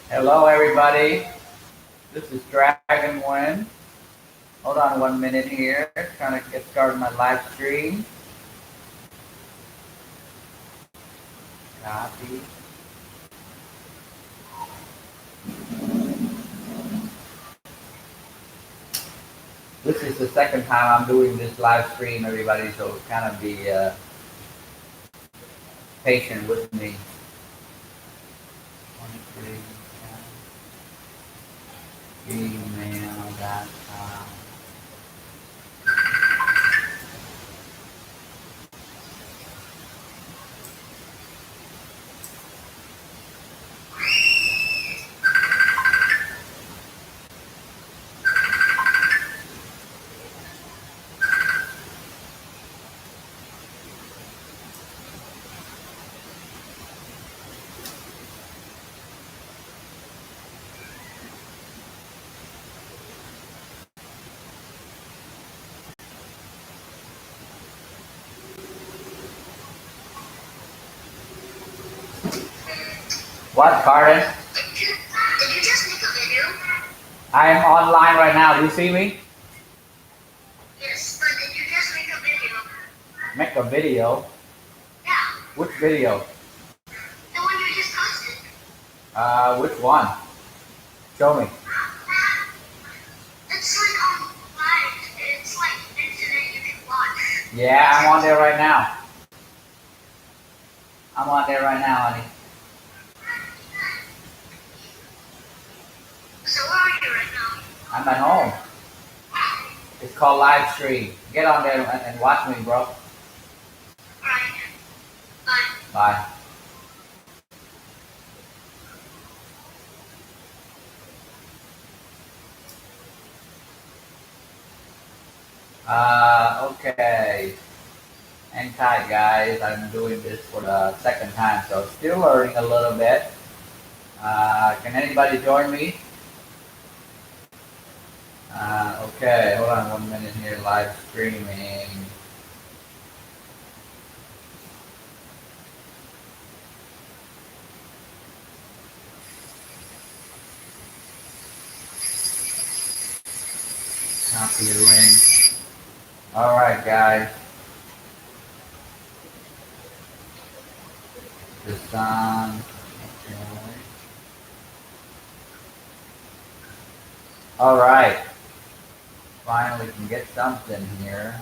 Hello, everybody. This is Nguyen. Hold on 1 minute here. Trying to get started my live stream. Copy. This is the second time I'm doing this live stream, everybody, so kind of be patient with me. 23 gmail.com. What, Carden? Did you just make a video? I am online right now. Do you see me? Yes, but did you just make a video? Make a video? Yeah. Which video? The one you just posted. Which one? Show me. It's like on live. It's like internet you can watch. Yeah, I'm on there right now. I'm on there right now, honey. So where are you right now? I'm at home. It's called live stream. Get on there and watch me, bro. Alright. Bye. Bye. Okay. Hang tight, guys. I'm doing this for the second time, so still learning a little bit. Can anybody join me? Okay, hold on 1 minute here, live streaming. Copy the link. All right, guys. This on. Okay. All right. Finally can get something here.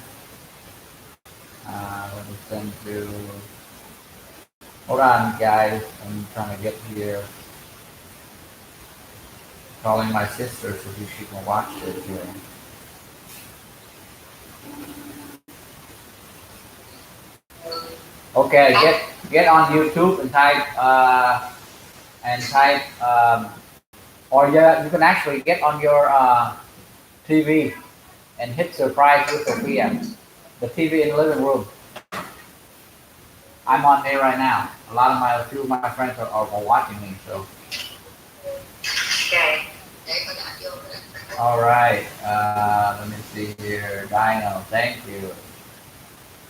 Let me send to. Hold on, guys. I'm trying to get here. Calling my sister so she can watch this here. Okay, get on YouTube and type or yeah, you can actually get on your TV and hit surprise with SOPHIA, the TV in the living room. I'm on there right now. A few of my friends are watching me, so. Okay. All right. Let me see here. Dino, thank you.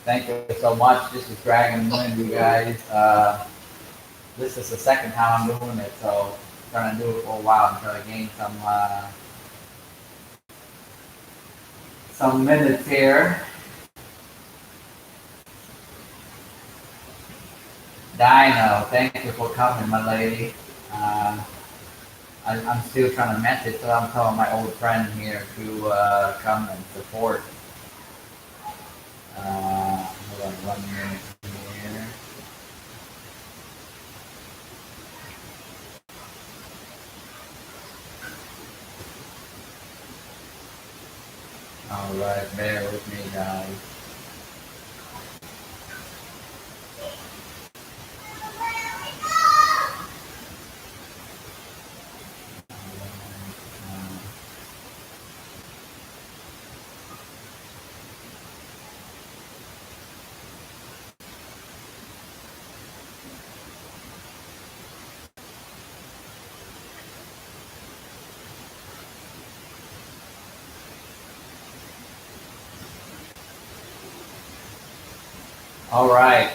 Thank you so much. This is Nguyen, you guys. This is the second time I'm doing it, so I'm trying to do it for a while until I gain some minutes here. Dino, thank you for coming, my lady. I'm still trying to message, so I'm telling my old friend here to come and support. Hold on 1 minute here. All right, bear with me, guys. All right.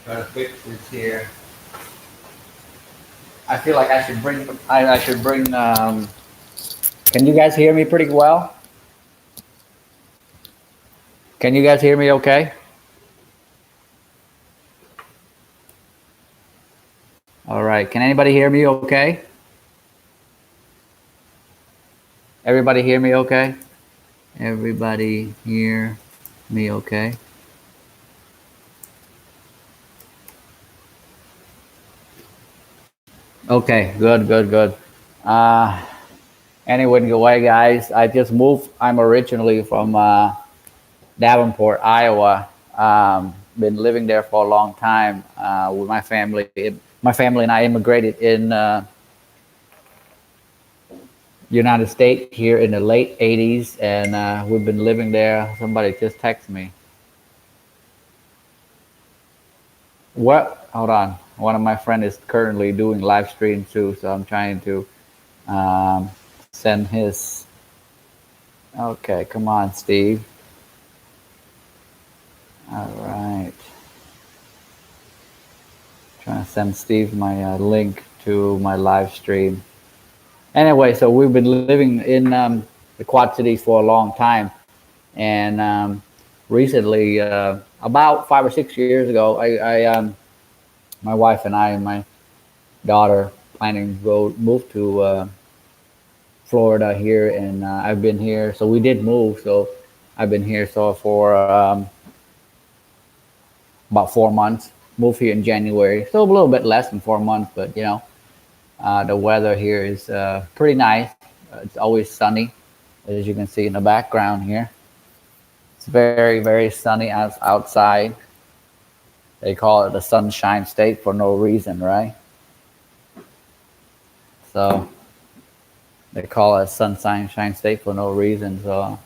Try to fix this here. I feel like I should bring. I should bring. Can you guys hear me pretty well? Can you guys hear me okay? All right. Can anybody hear me okay? Everybody hear me okay? Everybody hear me okay? Okay, good, good, good. Uh, anyway, guys, I just moved. I'm originally from Davenport, Iowa. Been living there for a long time with my family. My family and I immigrated in United States here in the late 80s, and we've been living there. Somebody just texted me. What? Hold on. One of my friends is currently doing live stream too, so I'm trying to um, send his. Okay, come on, Steve. All right. Trying to send Steve my link to my live stream. Anyway, so we've been living in the Quad Cities for a long time, and recently, about 5 or 6 years ago, my wife and I and my daughter planning to go move to Florida here, and I've been here. So we did move. So I've been here so for about 4 months. Moved here in January, so a little bit less than 4 months, but the weather here is pretty nice. It's always sunny, as you can see in the background here. It's very, very sunny outside. They call it the Sunshine State for no reason, right? So they call it Sunshine State for no reason. So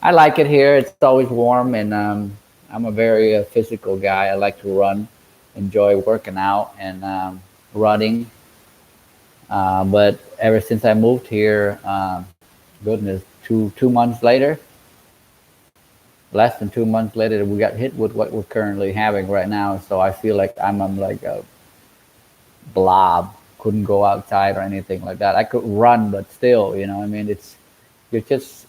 I like it here. It's always warm, and I'm a very physical guy. I like to run, enjoy working out and running. But ever since I moved here, goodness, two months later, less than 2 months later, we got hit with what we're currently having right now. So I feel like I'm like a blob. Couldn't go outside or anything like that. I could run, but still, I mean, you're just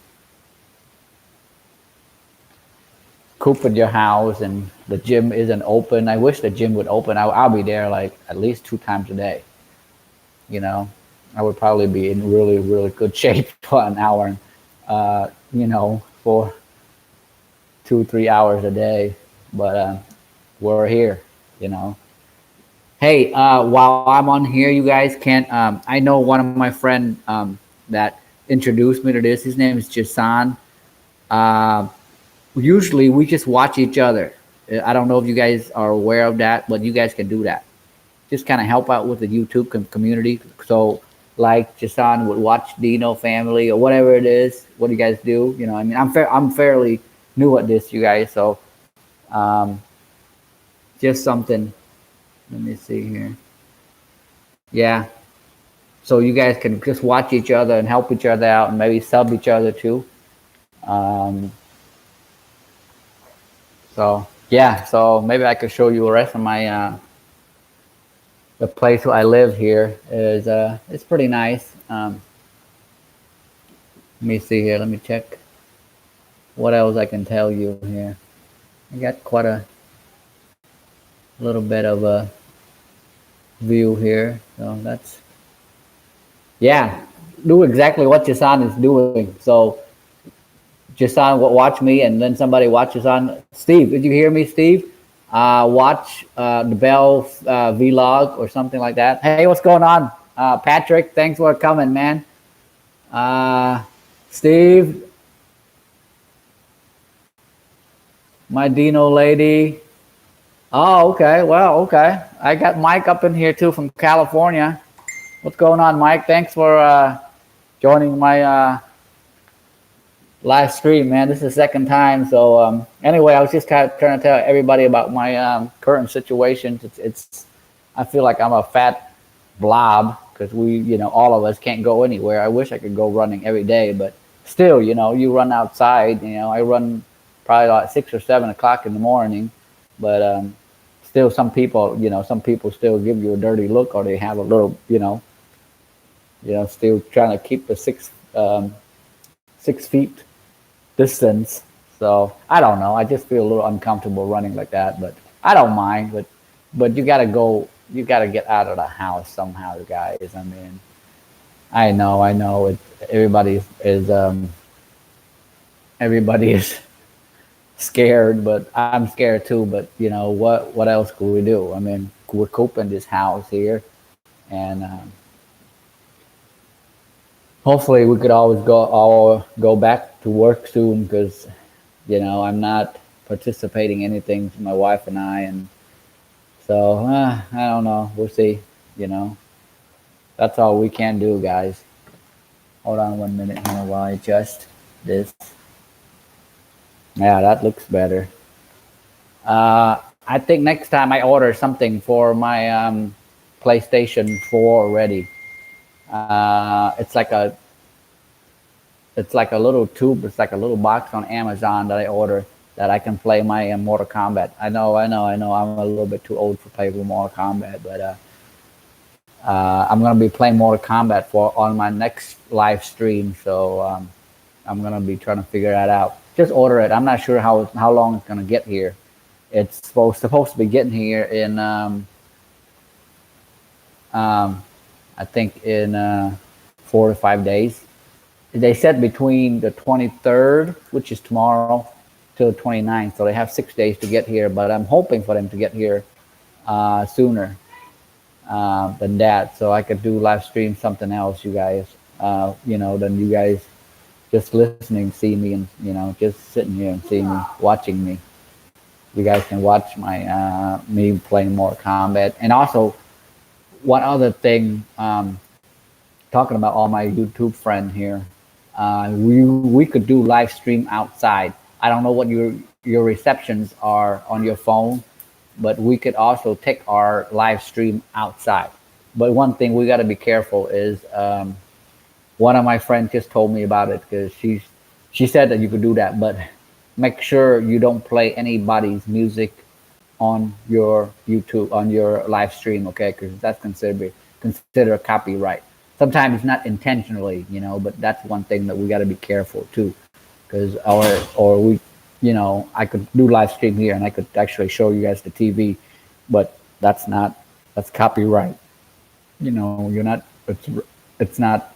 cooped in your house, and the gym isn't open. I wish the gym would open. I'll be there like at least 2 times a day. I would probably be in really, really good shape for an hour, for 2, 3 hours a day. But we're here, you know. Hey, while I'm on here, you guys can't. I know one of my friend that introduced me to this. His name is Jason. Uh, Usually, we just watch each other. I don't know if you guys are aware of that, but you guys can do that. Just kind of help out with the YouTube community. So, like Jason would watch Dino Family or whatever it is. What do you guys do? I mean, I'm fairly new at this, you guys. So, um, just something. Let me see here. Yeah. So you guys can just watch each other and help each other out and maybe sub each other too. Um, so yeah. So maybe I could show you the rest of my the place where I live here is it's pretty nice. Let me see here. Let me check what else I can tell you here. I got quite a little bit of a view here. So that's, yeah, do exactly what Jason is doing. So Jason will watch me, and then somebody watches on Steve. Did you hear me, Steve? Watch the Bell vlog or something like that. Hey, what's going on? Patrick, thanks for coming, man. Steve, my Dino lady. Oh, okay. Well, okay. I got Mike up in here too from California. What's going on, Mike? Thanks for joining my live stream, man. This is the second time. So anyway, I was just kind of trying to tell everybody about my current situation. It's I feel like I'm a fat blob because all of us can't go anywhere. I wish I could go running every day, but still, you run outside. I run probably like 6 or 7 o'clock in the morning, but still some people still give you a dirty look, or they have a little, still trying to keep the 6 feet distance. So I don't know. I just feel a little uncomfortable running like that, but I don't mind. But you gotta go. You gotta get out of the house somehow, guys. I mean, I know. Everybody is scared, but I'm scared too. But what else could we do? I mean, we're cooping this house here, and hopefully we could always go back to work soon because I'm not participating in anything to my wife and and so I don't know. We'll see. You know, that's all we can do, guys. Hold on 1 minute here while I adjust this. Yeah, that looks better. I think next time I order something for my PlayStation 4 already. It's like a little tube. It's like a little box on Amazon that I order that I can play my Mortal Kombat. I know. I'm a little bit too old for playing Mortal Kombat, but I'm gonna be playing Mortal Kombat on my next live stream. So I'm gonna be trying to figure that out. Just order it. I'm not sure how long it's gonna get here. It's supposed to be getting here in um, I think in 4 to 5 days. They said between the 23rd, which is tomorrow, till the 29th. So they have 6 days to get here. But I'm hoping for them to get here sooner than that, so I could do live stream something else, you guys. Than you guys just listening, see me, and just sitting here and seeing me, watching me. You guys can watch my me playing more combat, and also one other thing. Talking about all my YouTube friends here, we could do live stream outside. I don't know what your receptions are on your phone, but we could also take our live stream outside. But one thing we got to be careful is one of my friends just told me about it because she said that you could do that, but make sure you don't play anybody's music on your YouTube on your live stream, okay? Because that's considered a copyright. Sometimes not intentionally, but that's one thing that we got to be careful too, because or we, I could do live stream here and I could actually show you guys the TV, but that's copyright. You're not. It's not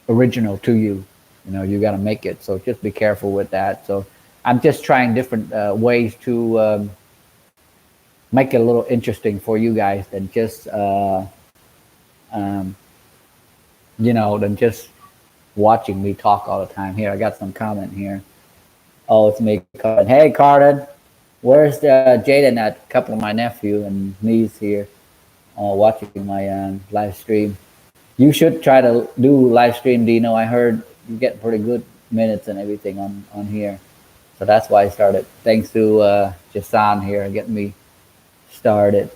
original to you. You got to make it. So just be careful with that. So I'm just trying different ways to make it a little interesting for you guys than just um, than just watching me talk all the time. Here, I got some comment here. Oh, it's me, Carden. Hey, Carden, where's Jaden? A couple of my nephew and niece here, watching my live stream. You should try to do live stream, Dino. I heard you get pretty good minutes and everything on here, so that's why I started. Thanks to Jason here getting me started.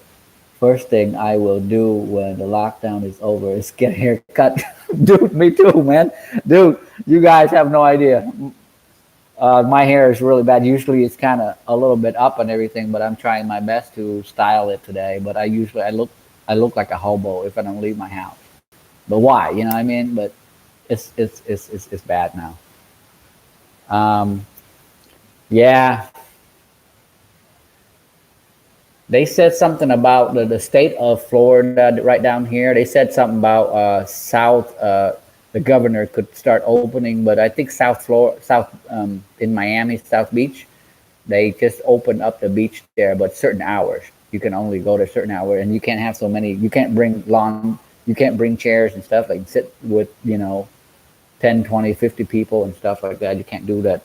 First thing I will do when the lockdown is over is get a haircut. Dude, me too, man. Dude, you guys have no idea. My hair is really bad. Usually it's kind of a little bit up and everything, but I'm trying my best to style it today. But I look like a hobo if I don't leave my house. But why? You know what I mean? But it's bad now. Um, yeah, they said something about the state of Florida right down here. They said something about South. The governor could start opening, but I think South in Miami, South Beach, they just opened up the beach there, but certain hours. You can only go to certain hour, and you can't have so many. You can't bring long. You can't bring chairs and stuff like sit with 10, 20, 50 people and stuff like that. You can't do that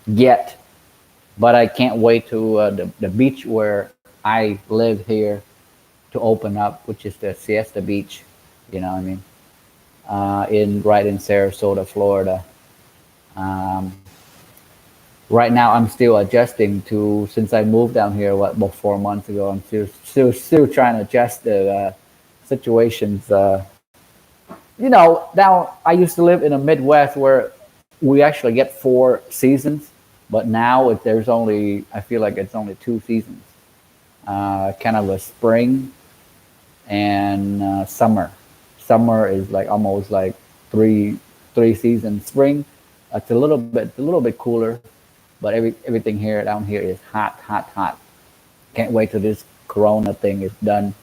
yet. But I can't wait to the beach where I live here to open up, which is the Siesta Beach. You know what I mean? Right in Sarasota, Florida. Um, right now, I'm still adjusting to since I moved down here about 4 months ago. I'm still trying to adjust the situations. Now I used to live in the Midwest where we actually get 4 seasons, but now I feel like it's only 2 seasons. Kind of a spring and summer. Summer is like almost like three three seasons. Spring, it's a little bit cooler, but everything here down here is hot, hot, hot. Can't wait till this Corona thing is done,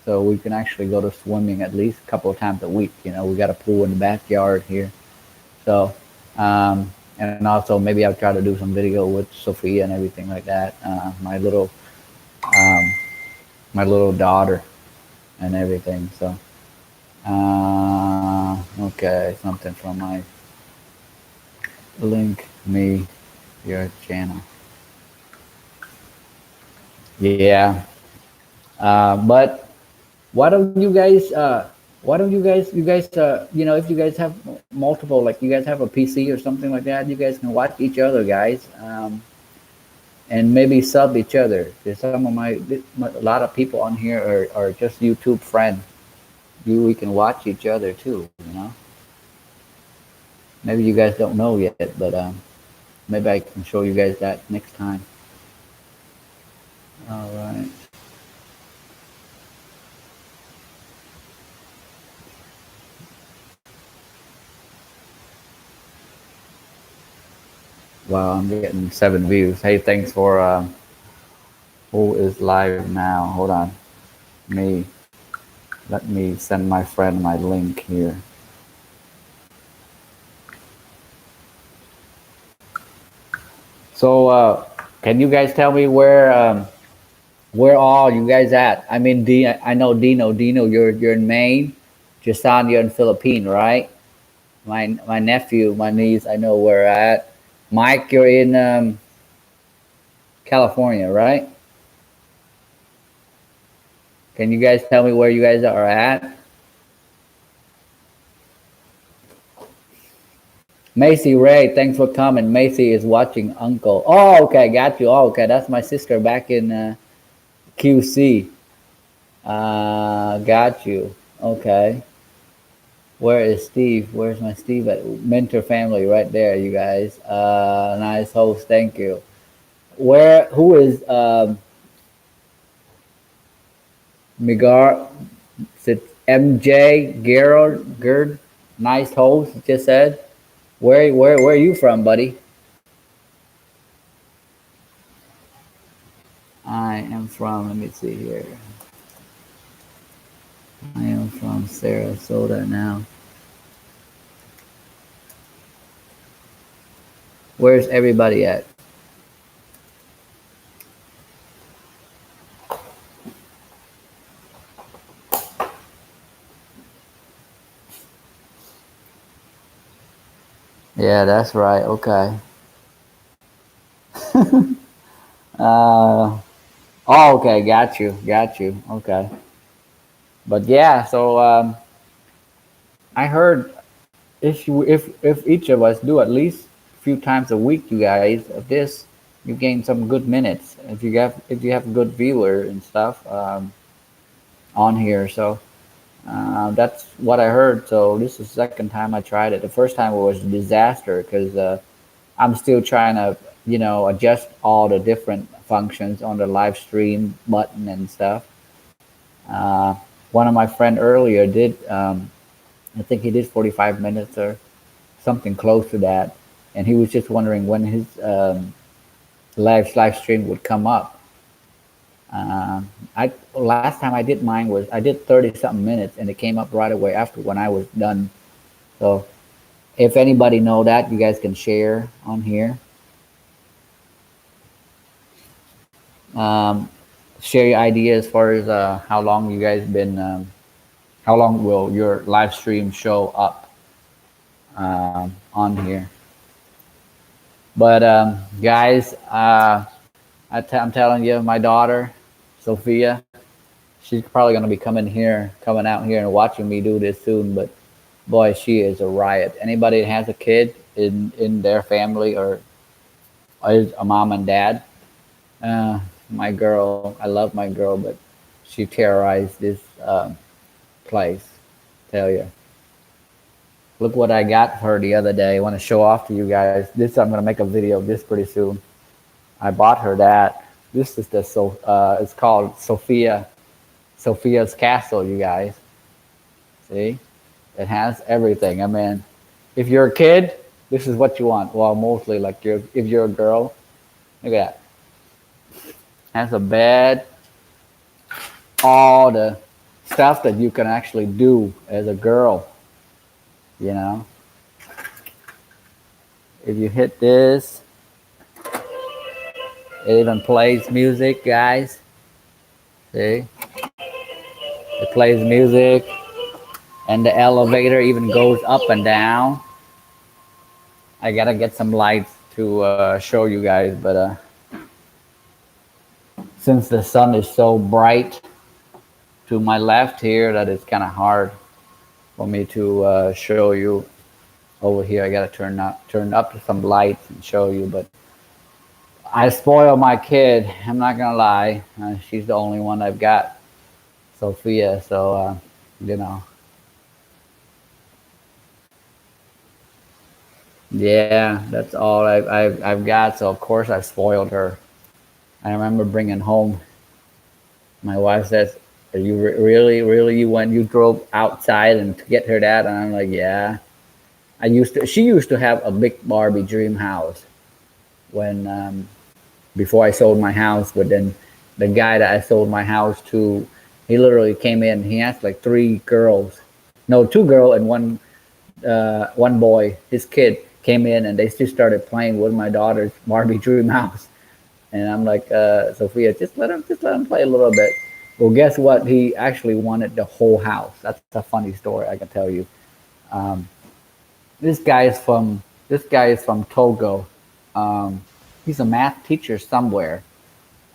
so we can actually go to swimming at least a couple of times a week. You know, we got a pool in the backyard here, so and also maybe I'll try to do some video with Sophia and everything like that. Um, my little daughter and everything. So okay, something from my link me your channel. Yeah, but why don't you guys? Why don't you guys? You know, if you guys have multiple, like you guys have a PC or something like that, you guys can watch each other, guys, and maybe sub each other. There's some of a lot of people on here are just YouTube friends. We can watch each other too. You know, maybe you guys don't know yet, but maybe I can show you guys that next time. All right. Wow, I'm getting 7 views. Hey, thanks for who is live now? Hold on. Me. Let me send my friend my link here. So, can you guys tell me where all you guys at? I mean, I know Dino. Dino, you're in Maine. Jason, you're in Philippines, right? My nephew, my niece, I know where at. Mike, you're in California, right? Can you guys tell me where you guys are at? Macy Ray, thanks for coming. Macy is watching Uncle. Oh, okay, got you. Oh, okay, that's my sister back in QC. Got you. Okay. Where is Steve? Where's my Steve at? Mentor family right there, you guys. Nice host, thank you. Who is Migar? Is it MJ Gerald? Gerd? Nice host, just said. Where are you from, buddy? I am from, let me see here. I am from Sarasota now. Where's everybody at? Yeah, that's right. Okay. Uh, oh, okay. Got you. Got you. Okay. But yeah, so I heard if each of us do at least a few times a week, you guys, of this, you gain some good minutes. If you have good viewer and stuff on here, so that's what I heard. So this is the second time I tried it. The first time it was a disaster because I'm still trying to, you know, adjust all the different functions on the live stream button and stuff. Uh, one of my friend earlier did, I think he did 45 minutes or something close to that, and he was just wondering when his live stream would come up. I last time I did mine was I did 30 something minutes, and it came up right away after when I was done. So if anybody know that, you guys can share on here. Um, share your idea as far as how long you guys been. How long will your live stream show up on here? But guys, I'm telling you, my daughter, Sophia, she's probably gonna be coming out here, and watching me do this soon. But boy, she is a riot. Anybody that has a kid in their family or is a mom and dad, my girl, I love my girl, but she terrorized this place. Tell you. Look what I got for her the other day. I want to show off to you guys. This I'm gonna make a video of this pretty soon. I bought her that. This is it's called Sophia's Castle, you guys. See? It has everything. I mean, if you're a kid, this is what you want. Well, mostly like if you're a girl, look at that. Has a bed, all the stuff that you can actually do as a girl. You know, if you hit this, it even plays music, guys. See, it plays music, and the elevator even goes up and down. I gotta get some lights to show you guys, but since the sun is so bright to my left here, that it's kind of hard for me to show you over here. I gotta turn up to some lights and show you, but I spoil my kid. I'm not gonna lie. She's the only one I've got, Sophia. So you know, yeah, that's all I've got. So of course I spoiled her. I remember bringing home. My wife says, "Are you really? You drove outside and to get her that?" And I'm like, "Yeah." She used to have a big Barbie dream house when before I sold my house. But then the guy that I sold my house to, he literally came in. He has like three girls, no, two girls and one boy. His kid came in and they just started playing with my daughter's Barbie dream house. And I'm like, Sophia, just let him play a little bit. Well, guess what? He actually wanted the whole house. That's a funny story I can tell you. Um, this guy is from Togo. Um, he's a math teacher somewhere.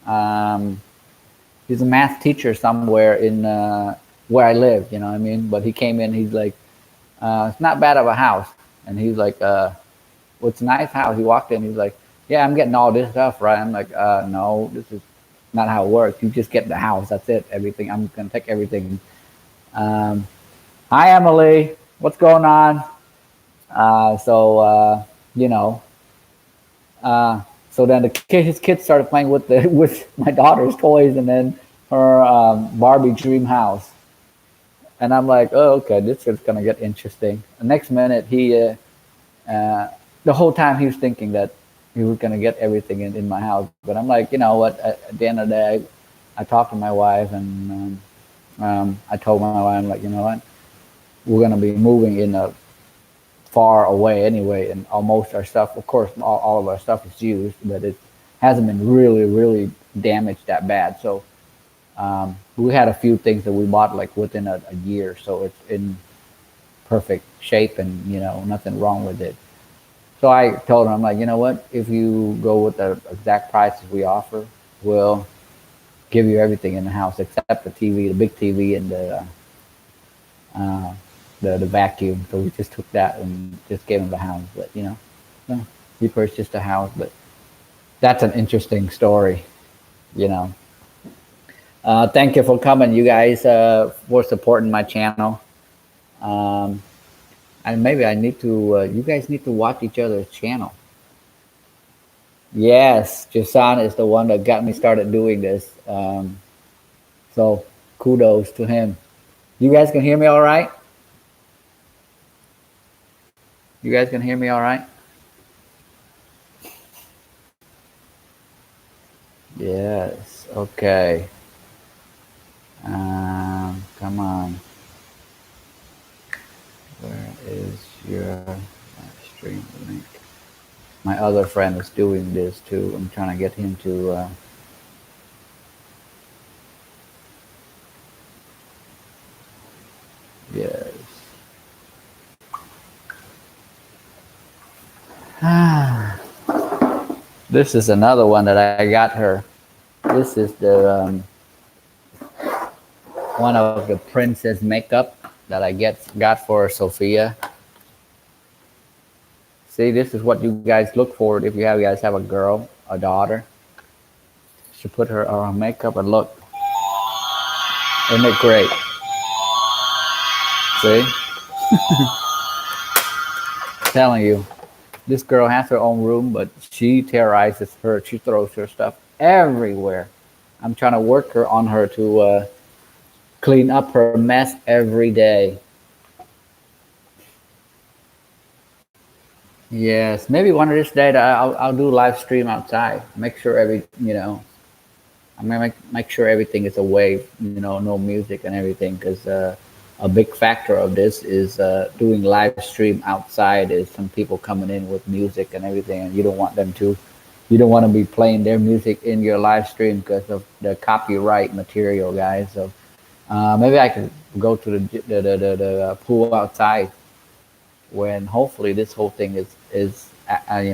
Um, he's a math teacher somewhere in where I live. You know what I mean? But he came in. He's like, it's not bad of a house. And he's like, well, it's a nice house. He walked in. He's like, yeah, I'm getting all this stuff, right? I'm like, no, this is not how it works. You just get the house. That's it. Everything. I'm gonna take everything. Um, Hi, Emily. What's going on? So you know, uh, so then his kids started playing with the with my daughter's toys, and then her Barbie dream house. And I'm like, oh, okay, this is gonna get interesting. The next minute, uh, the whole time he was thinking that he was gonna get everything in my house. But I'm like, you know what? At the end of the day, I talked to my wife, and I told my wife, I'm like, you know what? We're gonna be moving in a far away anyway, and almost our stuff, of course, all of our stuff is used, but it hasn't been really damaged that bad. So we had a few things that we bought like within a year, so it's in perfect shape, and nothing wrong with it. So I told him, I'm like, you know what? If you go with the exact prices we offer, we'll give you everything in the house except the TV, the big TV, and uh, the vacuum. So we just took that and just gave him the house. But no, he purchased a house. But that's an interesting story. You know. Thank you for coming, you guys, for supporting my channel. Um, and maybe I need to. You guys need to watch each other's channel. Yes, Jason is the one that got me started doing this. So kudos to him. You guys can hear me all right? You guys can hear me all right? Yes. Okay. Come on. Where is your stream link? My other friend is doing this too. I'm trying to get him to. Yes. This is another one that I got her. This is the one of the princess makeup that I got for Sophia. See, this is what you guys look for if you guys have a girl, a daughter. She put her makeup and look. Isn't it great? See? Telling you, this girl has her own room, but she terrorizes her. She throws her stuff everywhere. I'm trying to work her on her to clean up her mess every day. Yes, maybe one of this day I'll do live stream outside. Make sure I'm gonna make sure everything is away. No music and everything, because a big factor of this is doing live stream outside. Is some people coming in with music and everything, and you don't want them to. You don't want to be playing their music in your live stream because of the copyright material, guys. So maybe I could go to the pool outside when hopefully this whole thing is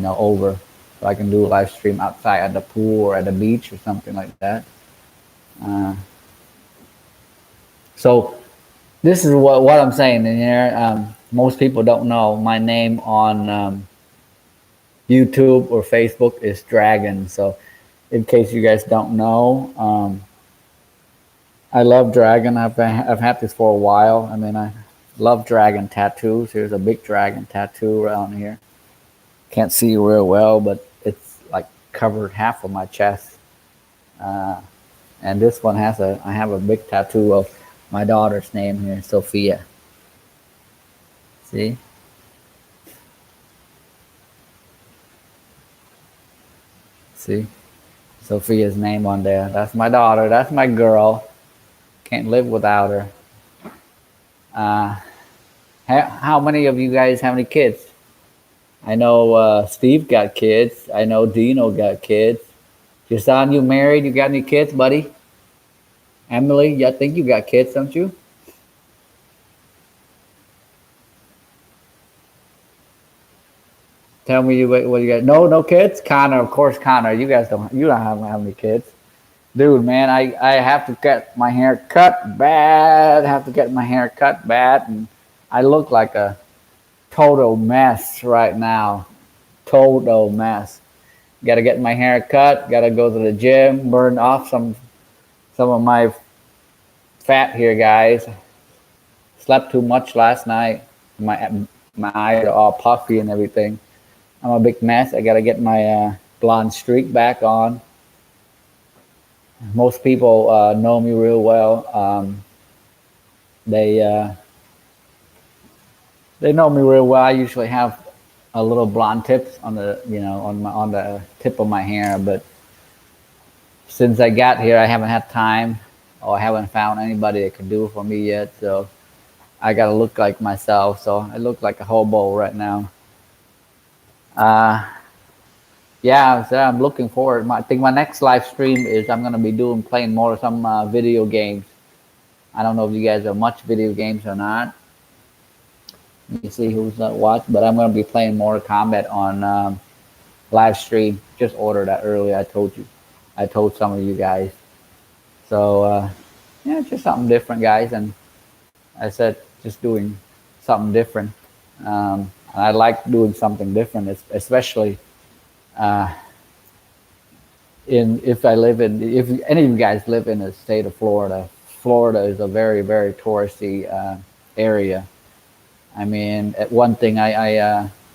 over, so I can do a live stream outside at the pool or at the beach or something like that. Uh, so this is what I'm saying in here. Most people don't know my name on YouTube or Facebook is Dragon. So in case you guys don't know, I love Dragon. I've had this for a while. I mean, I love dragon tattoos. Here's a big dragon tattoo around here. Can't see real well, but it's like covered half of my chest. Uh, and this one I have a big tattoo of my daughter's name here, Sophia. See? See? Sophia's name on there. That's my daughter. That's my girl. Can't live without her. Uh, how many of you guys have any kids? I know Steve got kids. I know Dino got kids. Jason, you married? You got any kids, buddy? Emily, I think you got kids, don't you? Tell me what you got. No kids. Connor, of course, Connor. You don't have any kids, dude. Man, I have to get my hair cut bad. Have to get my hair cut bad, and I look like a total mess right now. Total mess. Got to get my hair cut. Got to go to the gym. Burn off some of my fat here, guys. Slept too much last night. My eyes are all puffy and everything. I'm a big mess. I got to get my blonde streak back on. Most people know me real well. They they know me real well. I usually have a little blonde tips on the tip of my hair, but since I got here, I haven't had time, or I haven't found anybody that can do it for me yet. So I gotta look like myself. So I look like a hobo right now. Uh, yeah, so I'm looking forward. I think my next live stream is I'm gonna be playing more some video games. I don't know if you guys are much video games or not. Let me see who's not watched, but I'm gonna be playing more Kombat on live stream. Just ordered that earlier. I told you. I told some of you guys. So yeah, just something different, guys. And I said just doing something different. And I like doing something different, especially uh, if any of you guys live in the state of Florida. Florida is a very very touristy area. I mean, one thing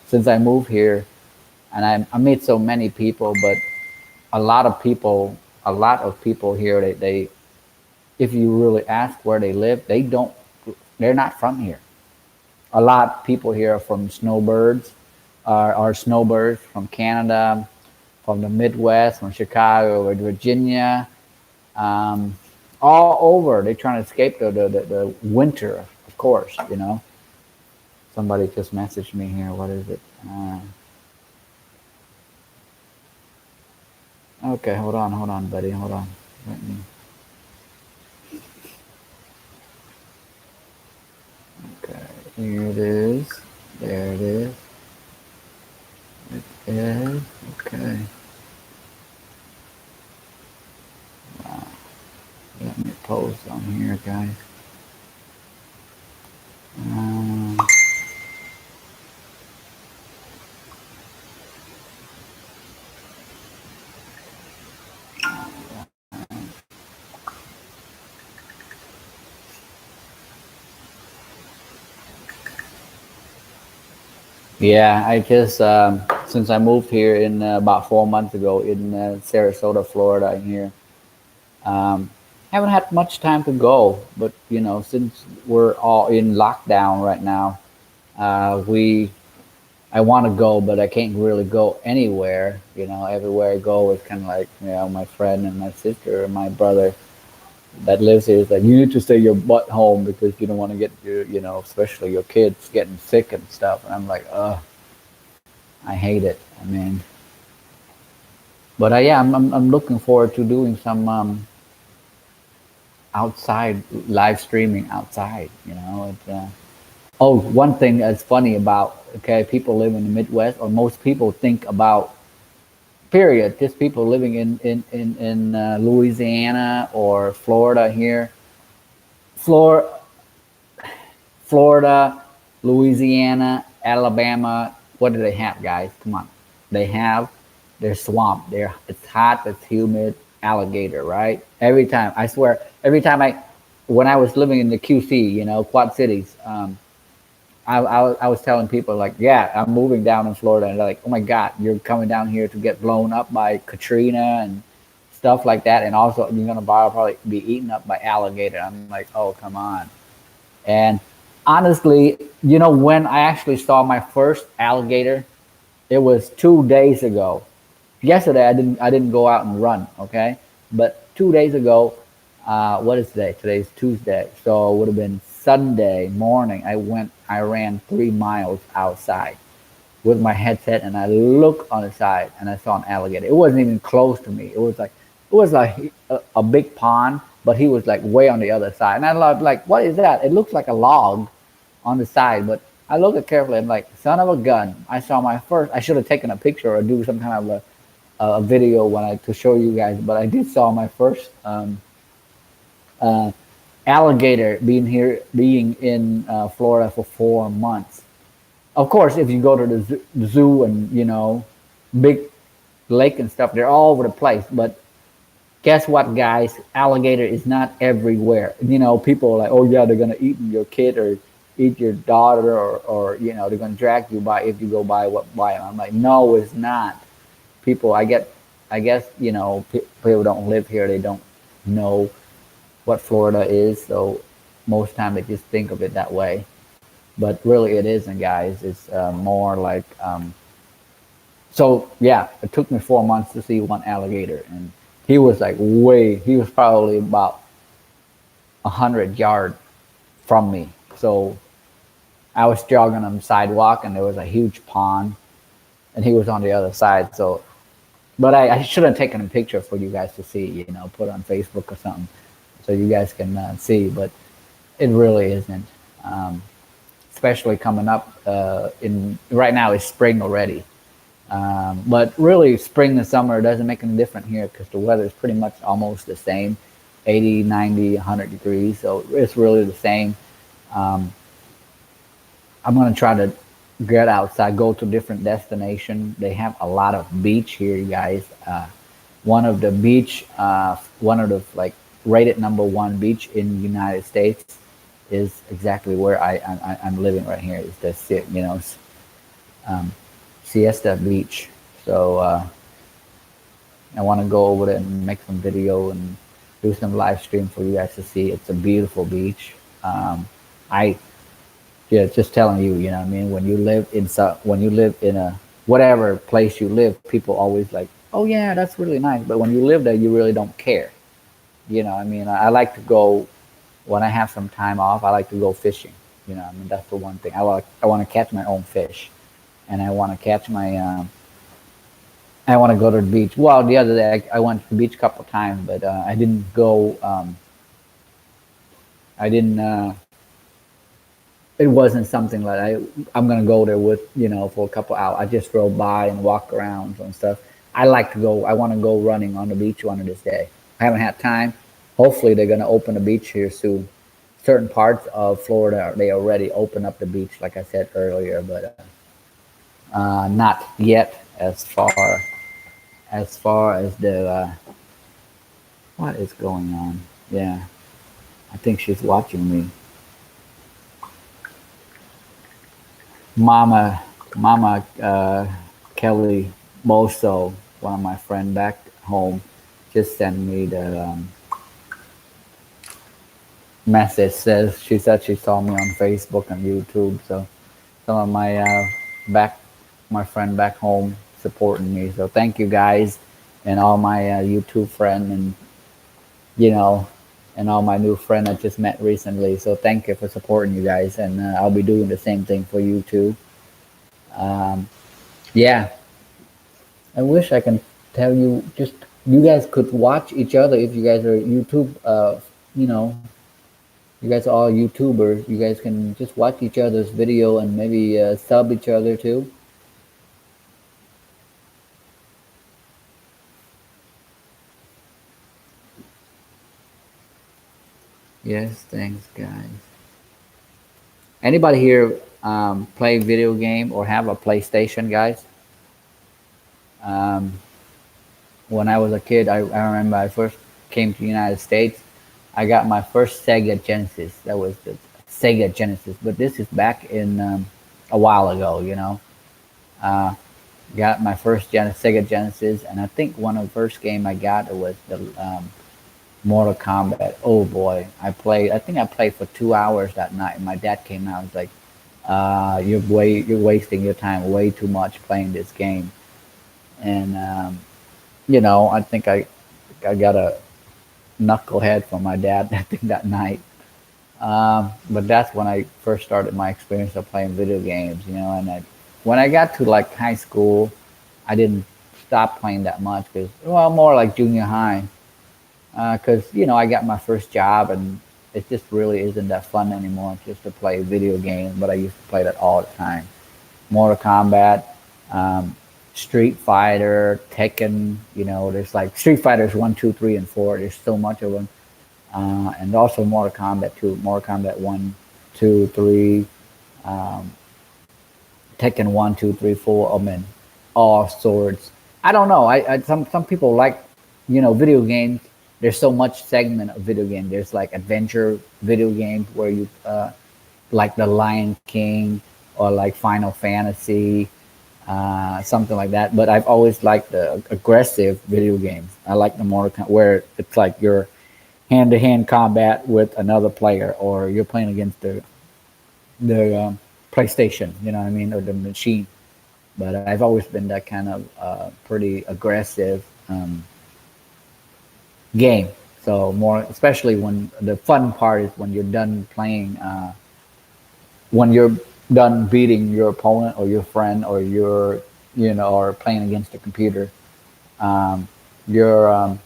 since I moved here, and I meet so many people, but a lot of people here, they if you really ask where they live, they're not from here. A lot of people here are from snowbirds, are snowbirds from Canada, from the Midwest, from Chicago or Virginia, um, all over. They're trying to escape the winter, of course. Somebody just messaged me here. What is it? Okay, hold on, buddy, hold on. Let me. Okay, here it is. There it is. It is. Okay. Wow. Let me post on here, guys. Um, yeah, I just since I moved here in about 4 months ago in Sarasota, Florida, here. Um, haven't had much time to go, but since we're all in lockdown right now, we I want to go, but I can't really go anywhere. You know, everywhere I go is kind of like, you know, my friend and my sister and my brother that lives here is like, you need to stay your butt home because you don't want to get your, you know, especially your kids getting sick and stuff. And I'm like, I hate it. I mean, but yeah, I'm looking forward to doing some outside live streaming outside. You know, oh, one thing that's funny about, okay, people live in the Midwest, or most people think about, period, just people living in Louisiana or Florida here. Flor- Florida, Louisiana, Alabama. What do they have, guys? Come on. They have their swamp. It's hot, it's humid, alligator, right? Every time, I swear, every time when I was living in the QC, you know, Quad Cities, I was telling people like, yeah, I'm moving down in Florida, and they're like, oh my God, you're coming down here to get blown up by Katrina and stuff like that, and also you're gonna probably be eaten up by alligator. I'm like, oh come on. And honestly, you know, when I actually saw my first alligator, it was 2 days ago. Yesterday I didn't go out and run, okay? But 2 days ago, what is today? Today's Tuesday, so it would have been Sunday morning. I ran 3 miles outside with my headset, and I looked on the side and I saw an alligator. It wasn't even close to me. It was like a big pond, but he was like way on the other side. And I was like, what is that? It looks like a log on the side, but I looked at carefully. I'm like, son of a gun! I saw my first. I should have taken a picture or do some kind of a video to show you guys. But I did saw my first uh, alligator being in Florida for 4 months. Of course, if you go to the zoo and you know, big lake and stuff, they're all over the place. But guess what, guys? Alligator is not everywhere. You know, people are like, oh yeah, they're gonna eat your kid or eat your daughter, or you know, they're gonna drag you by if you go by them. I'm like, no, it's not. People, I guess you know, people don't live here. They don't know what Florida is, so most time they just think of it that way. But really, it isn't, guys. It's more like so. Yeah, it took me 4 months to see one alligator, and he was like way. He was probably about 100 yards from me. So I was jogging on the sidewalk, and there was a huge pond, and he was on the other side. So, but I should have taken a picture for you guys to see. You know, put it on Facebook or something, so you guys can see. But it really isn't. Especially coming up in right now it's spring already. But really, spring and summer doesn't make any difference here because the weather is pretty much almost the same, 80, 90, 100 degrees. So it's really the same. Um, I'm going to try to get outside, go to different destinations. They have a lot of beach here, you guys. One of the like rated #1 beach in the United States is exactly where I'm living right here. Is the you know um, Siesta Beach. So I want to go over there and make some video and do some live stream for you guys to see. It's a beautiful beach. I Yeah, just telling you, you know what I mean? When you live in a whatever place you live, people always like, "Oh yeah, that's really nice." But when you live there, you really don't care. You know, I mean, I like to go when I have some time off. I like to go fishing. You know, I mean, that's the one thing. I want to catch my own fish, and I want to catch my I want to go to the beach. Well, the other day I went to the beach a couple of times, but I didn't go. I didn't. It wasn't something like I'm gonna go there with for a couple hours. I just drove by and walk around and stuff. I like to go. I want to go running on the beach one of this day. I haven't had time. Hopefully, they're gonna open the beach here soon. Certain parts of Florida they already open up the beach, like I said earlier, but not yet as the what is going on. Yeah, I think she's watching me. Mama Kelly Moso, one of my friend back home, just sent me the message. She said she saw me on Facebook and YouTube. So some of my back my friend back home supporting me. So thank you guys, and all my YouTube friend, and you know, and all my new friend I just met recently. So thank you for supporting you guys, and I'll be doing the same thing for you too. Um, yeah, I wish I can tell you just you guys could watch each other if you guys are YouTube. You know, you guys are all YouTubers. You guys can just watch each other's video and maybe sub each other too. Yes, thanks, guys. Anybody here play video game or have a PlayStation, guys? Um, when I was a kid, I remember I first came to the United States. I got my first Sega Genesis. That was the Sega Genesis, but this is back in a while ago, you know. Uh, got my first Sega Genesis, and I think one of the first game I got was the Mortal Kombat. Oh boy, I played. I think I played for 2 hours that night. My dad came out and was like, you're wasting your time way too much playing this game." And you know, I think I got a knucklehead from my dad I think that night. But that's when I first started my experience of playing video games, you know. And when I got to like high school, I didn't stop playing that much because, well, more like junior high, because you know I got my first job and it just really isn't that fun anymore just to play video games. But I used to play that all the time. Mortal Kombat, um, Street Fighter, Tekken. You know, there's like Street Fighters 1, 2, 3, and 4. There's so much of them, and also Mortal Kombat 2, Mortal Kombat 1, 2, 3, um, Tekken 1, 2, 3, 4. I mean, all swords. I don't know. Some people like, you know, video games. There's so much segment of video game. There's like adventure video games where you like the Lion King or like Final Fantasy, something like that. But I've always liked the aggressive video games. I like the Mortal Kombat where it's like you're hand-to-hand combat with another player, or you're playing against the PlayStation. You know what I mean, or the machine. But I've always been that kind of pretty aggressive game. So more, especially when the fun part is when you're done playing, when you're done beating your opponent or your friend, or you're, you know, or playing against the computer. Um, you're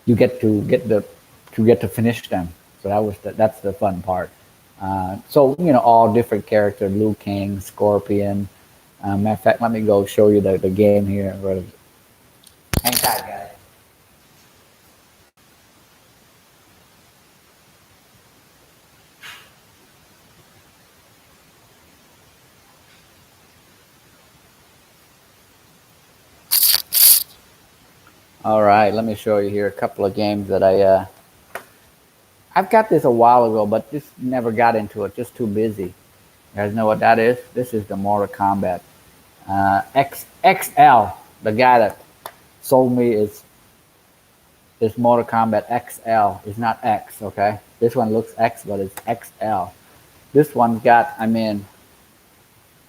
you get to finish them. So that's the fun part. So you know, all different characters: Liu Kang, Scorpion. Matter of fact, let me go show you the game here. Hang tight, guys. All right, let me show you here a couple of games that I've got this a while ago, but just never got into it. Just too busy. You guys know what that is? This is the Mortal Kombat XL. The guy that sold me is Mortal Kombat XL. It's not X, okay? This one looks X, but it's XL. This one's got, I mean,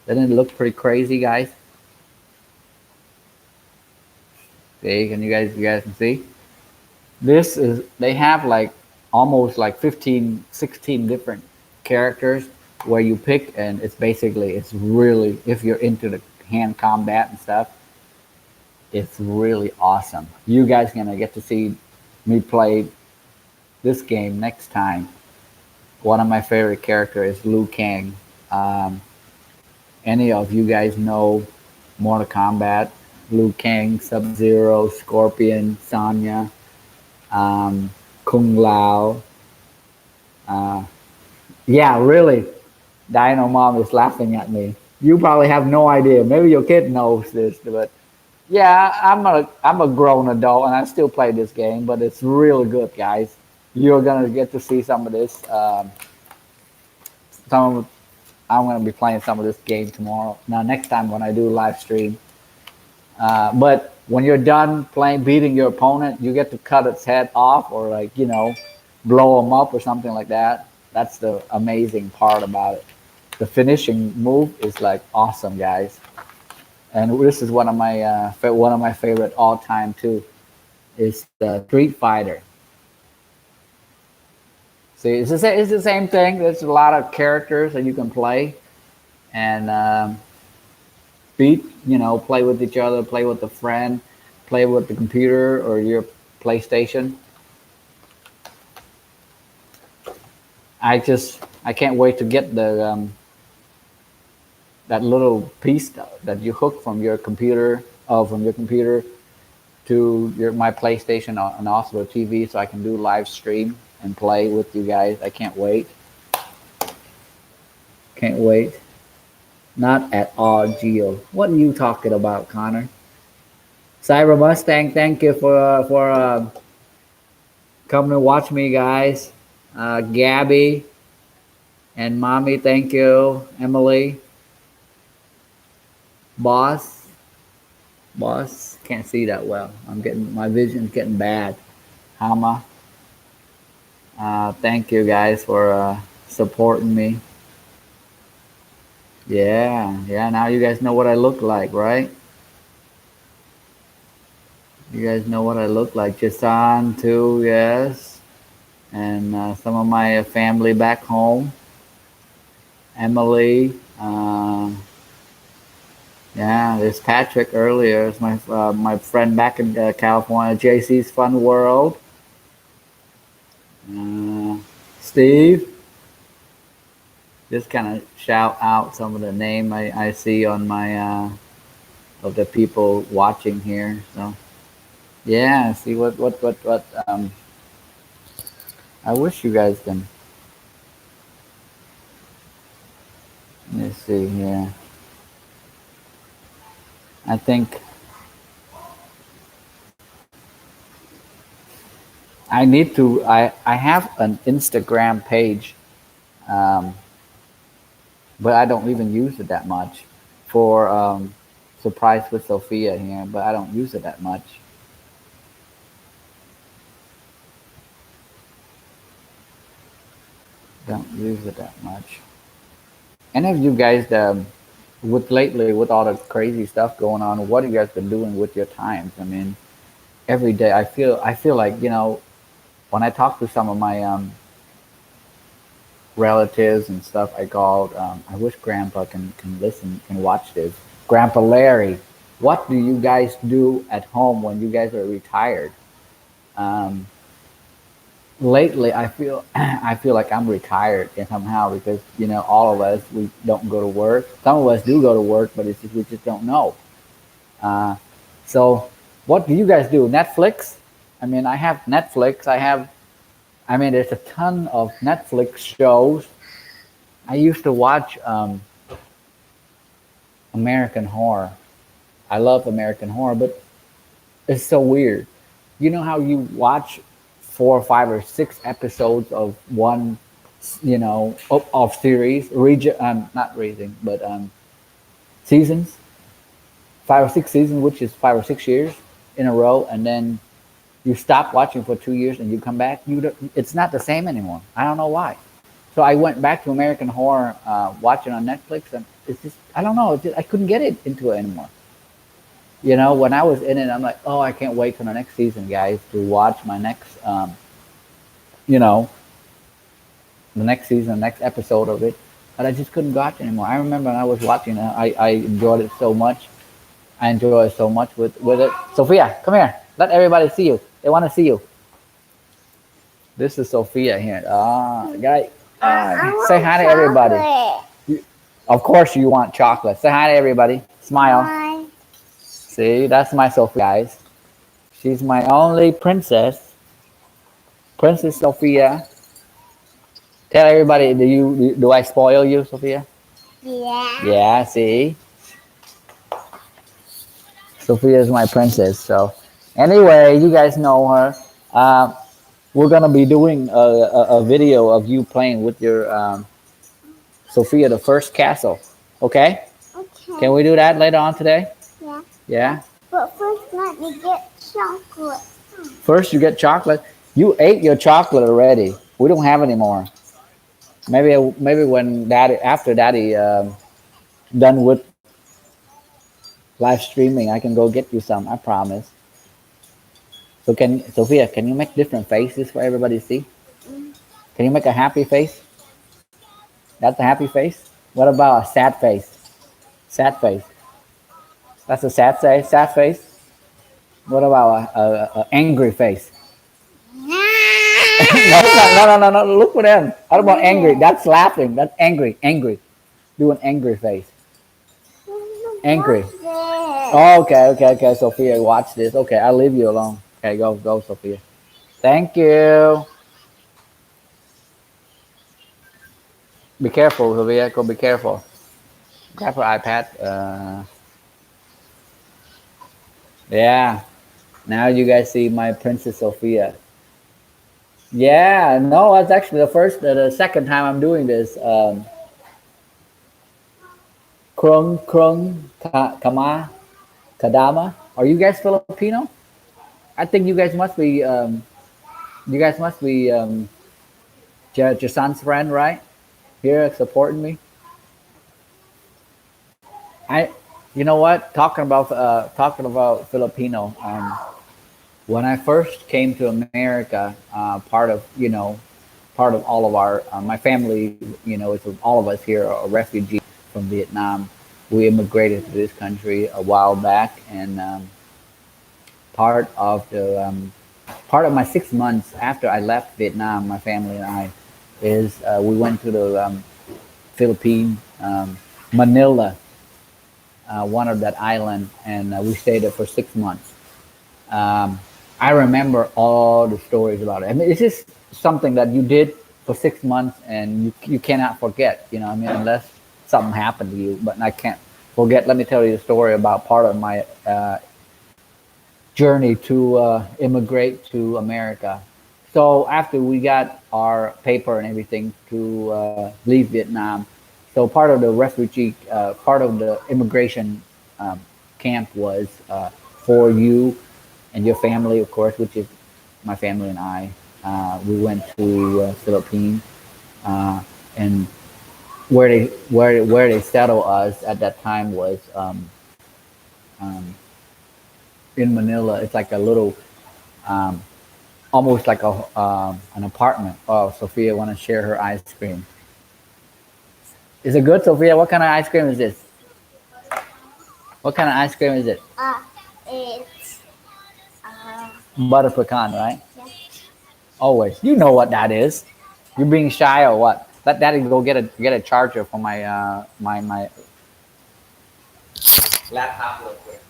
doesn't it look pretty crazy, guys? See, you guys can see? This is, they have like almost like 15, 16 different characters where you pick, and it's basically, it's really, if you're into the hand combat and stuff, it's really awesome. You guys gonna get to see me play this game next time. One of my favorite characters is Liu Kang. Um, any of you guys know Mortal Kombat? Liu Kang, Sub Zero, Scorpion, Sonya, Kung Lao. Uh, yeah, really. Dino Mom is laughing at me. You probably have no idea. Maybe your kid knows this, but yeah, I'm a grown adult and I still play this game, but it's really good, guys. You're gonna get to see some of this. Some of, I'm gonna be playing some of this game tomorrow. Now, next time when I do live stream. But when you're done playing, beating your opponent, you get to cut its head off, or like, you know, blow them up or something like that. That's the amazing part about it. The finishing move is like awesome, guys. And this is one of my favorite all time too. Is Street Fighter. See, it's the same thing. There's a lot of characters that you can play and beat. You know, play with each other, play with a friend, play with the computer or your PlayStation. I can't wait to get the that little piece that you hook from your computer, to my PlayStation and also the TV, so I can do live stream and play with you guys. I can't wait. Can't wait. Not at all, Gio. What are you talking about, Connor? Cyber Mustang, thank you for coming to watch me, guys. Gabby and Mommy, thank you. Emily, Boss, Boss, can't see that well. My vision's getting bad. Hama, thank you guys for supporting me. Yeah, yeah. Now you guys know what I look like, right? You guys know what I look like. Jason too, yes. And some of my family back home. Emily. Yeah, there's Patrick earlier. It's my friend back in California. JC's Fun World. Steve. Just kind of shout out some of the name I see on my of the people watching here. So yeah, see what I wish you guys can. Let me see here. I think I need to. I have an Instagram page, um, but I don't even use it that much for Surprise with Sophia here. But I don't use it that much. Don't use it that much. Any of you guys, with lately with all the crazy stuff going on, what have you guys been doing with your times? I mean, every day I feel like when I talk to some of my relatives and stuff, I called. I wish Grandpa can listen, can watch this. Grandpa Larry, what do you guys do at home when you guys are retired? Um, Lately, I feel like I'm retired somehow because all of us we don't go to work. Some of us do go to work, but it's just, we just don't know. Uh, so, what do you guys do? Netflix? I mean, I have Netflix. I mean, there's a ton of Netflix shows. I used to watch American Horror. I love American Horror, but it's so weird. You know how you watch 4 or 5 or 6 episodes of one, of series, not raising, but seasons, 5 or 6 seasons, which is 5 or 6 years in a row, and then you stop watching for 2 years and you come back. It's not the same anymore. I don't know why. So I went back to American Horror, watching on Netflix, and it's just I don't know. I couldn't get it into it anymore. When I was in it, I'm like, oh, I can't wait for the next season, guys, to watch my next, you know, the next season, the next episode of it. But I just couldn't watch it anymore. I remember when I was watching it, I enjoyed it so much. I enjoy it so much with it. Sophia, come here. Let everybody see you. They want to see you. This is Sophia here. Guy, say hi to everybody. Of course, you want chocolate. Say hi to everybody. Smile. Hi. See, that's my Sophia, guys. She's my only princess. Princess Sophia. Tell everybody, do I spoil you, Sophia? Yeah. Yeah, see? Sophia is my princess. So, anyway, you guys know her. We're going to be doing a video of you playing with your Sophia, the first castle. Okay? Okay. Can we do that later on today? Yeah. Yeah? But first, let me get chocolate. First, you get chocolate. You ate your chocolate already. We don't have any more. Maybe when Daddy, after Daddy done with live streaming. I can go get you some. I promise. So can Sophia? Can you make different faces for everybody to see? Can you make a happy face? That's a happy face. What about a sad face? Sad face. That's a sad face. What about a angry face? No. Look for them. What about angry? That's laughing. That's angry. Angry. Do an angry face. Angry. Oh, okay. Sophia, watch this. Okay, I'll leave you alone. Okay, go, Sophia. Thank you. Be careful, Sophia. Go be careful. Grab her iPad. Yeah. Now you guys see my Princess Sophia. Yeah, no, that's actually the second time I'm doing this. Kama, Kadama. Are you guys Filipino? I think you guys must be Jasan's friend, right? Here supporting me. I, you know what? Talking about Filipino. When I first came to America, part of all of our my family, it's all of us here are refugees from Vietnam. We immigrated to this country a while back, and part of the part of my 6 months after I left Vietnam, my family and I, is we went to the Philippines, Manila, one of that island, and we stayed there for 6 months. Um, I remember all the stories about it. I mean, it's just something that you did for 6 months, and you cannot forget. You know, I mean, unless something happened to you. But I can't forget. Let me tell you the story about part of my journey to immigrate to America. So after we got our paper and everything to leave Vietnam, so part of the immigration um, camp was for you and your family, of course, which is my family and I. We went to Philippines, and where they settled us at that time was um, in Manila. It's like a little, um, almost like a an apartment. Oh, Sophia want to share her ice cream. Is it good, Sophia? What kind of ice cream is this? What kind of ice cream is it? It's Butter pecan, right? yeah. Always. You know what that is. You're being shy or what? Let Daddy go get a charger for my my laptop real quick.